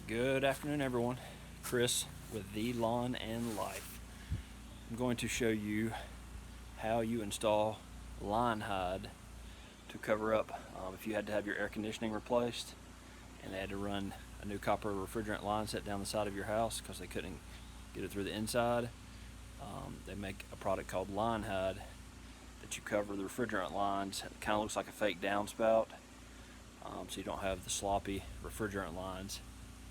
Good afternoon, everyone. Chris with The Lawn and Life. I'm going to show you how you install line hide to cover up if you had to have your air conditioning replaced and they had to run a new copper refrigerant line set down the side of your house because they couldn't get it through the inside. They make a product called line hide that you cover the refrigerant lines. It kind of looks like a fake downspout, so you don't have the sloppy refrigerant lines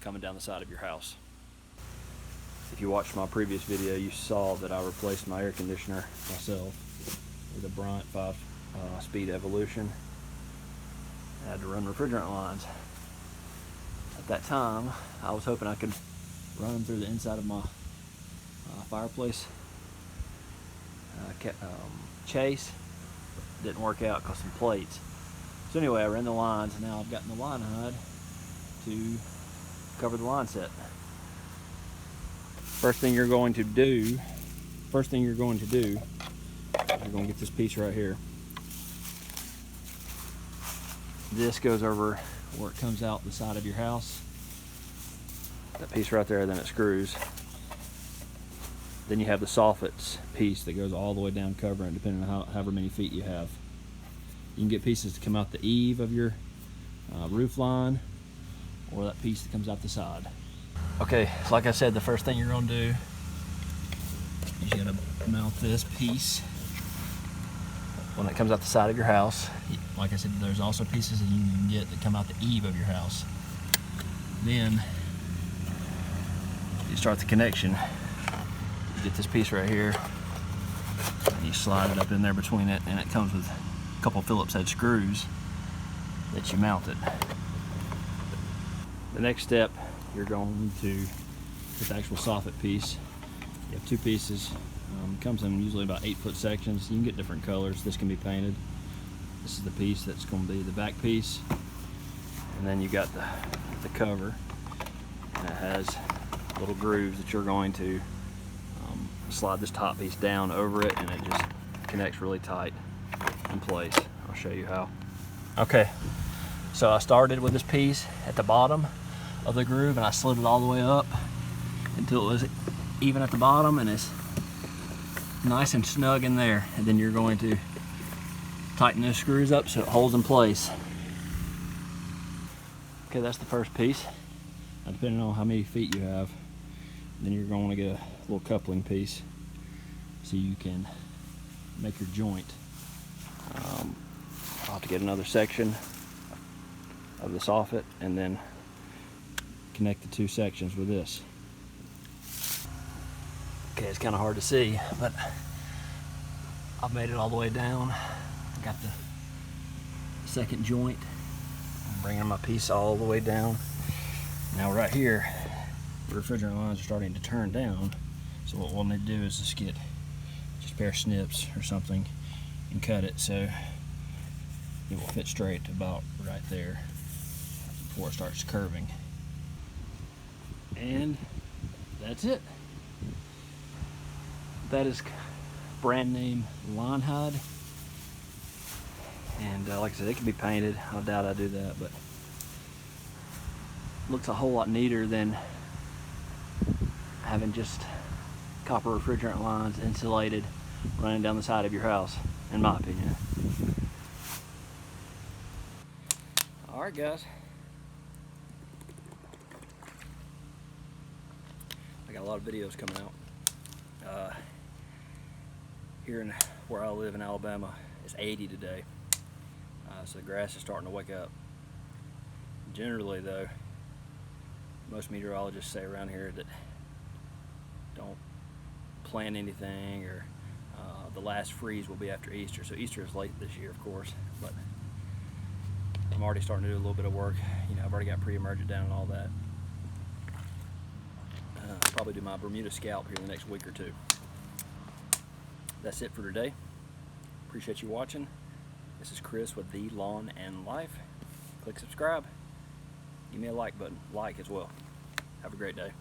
coming down the side of your house. If you watched my previous video, you saw that I replaced my air conditioner myself with a Bryant 5-speed Evolution. I had to run refrigerant lines. At that time, I was hoping I could run them through the inside of my fireplace chase. Didn't work out because some plates. So anyway, I ran the lines, and now I've gotten the line hide to cover the line set. First thing you're going to do, you're going to get this piece right here. This goes over where it comes out the side of your house. That piece right there, then it screws. Then you have the soffits piece that goes all the way down covering, depending on however many feet you have. You can get pieces to come out the eave of your roof line, or that piece that comes out the side. Okay, like I said, the first thing you're going to do is you got to mount this piece when it comes out the side of your house. Like I said, there's also pieces that you can get that come out the eave of your house. Then you start the connection. You get this piece right here, and you slide it up in there between it, and it comes with a couple Phillips head screws that you mount it. The next step, you're going to get the actual soffit piece. You have two pieces. It comes in usually about 8-foot sections. You can get different colors. This can be painted. This is the piece that's going to be the back piece. And then you got the cover. And it has little grooves that you're going to slide this top piece down over it, and it just connects really tight in place. I'll show you how. Okay, so I started with this piece at the bottom of the groove, and I slid it all the way up until it was even at the bottom and it's nice and snug in there. And then you're going to tighten those screws up so it holds in place. Okay, that's the first piece. Now, depending on how many feet you have, then you're going to get a little coupling piece so you can make your joint. I'll have to get another section of the soffit and then connect the two sections with this. Okay, it's kind of hard to see, but I've made it all the way down. I got the second joint. I'm bringing my piece all the way down. Now right here, the refrigerant lines are starting to turn down. So what we'll need to do is just get a pair of snips or something and cut it so it will fit straight about right there before it starts curving. And that's it. That is brand name line hide. And like I said, it can be painted. I doubt I do that, but it looks a whole lot neater than having just copper refrigerant lines insulated running down the side of your house, in my opinion. Alright guys, I got a lot of videos coming out. Here in where I live in Alabama, it's 80 today, so the grass is starting to wake up. Generally though, most meteorologists say around here that don't plant anything, or the last freeze will be after Easter. So Easter is late this year, of course, but I'm already starting to do a little bit of work. You know, I've already got Pre Emergent down and all that. I'll probably do my Bermuda scalp here in the next week or two. That's it for today. Appreciate you watching. This is Chris with The Lawn and Life. Click subscribe. Give me a like button. Like as well. Have a great day.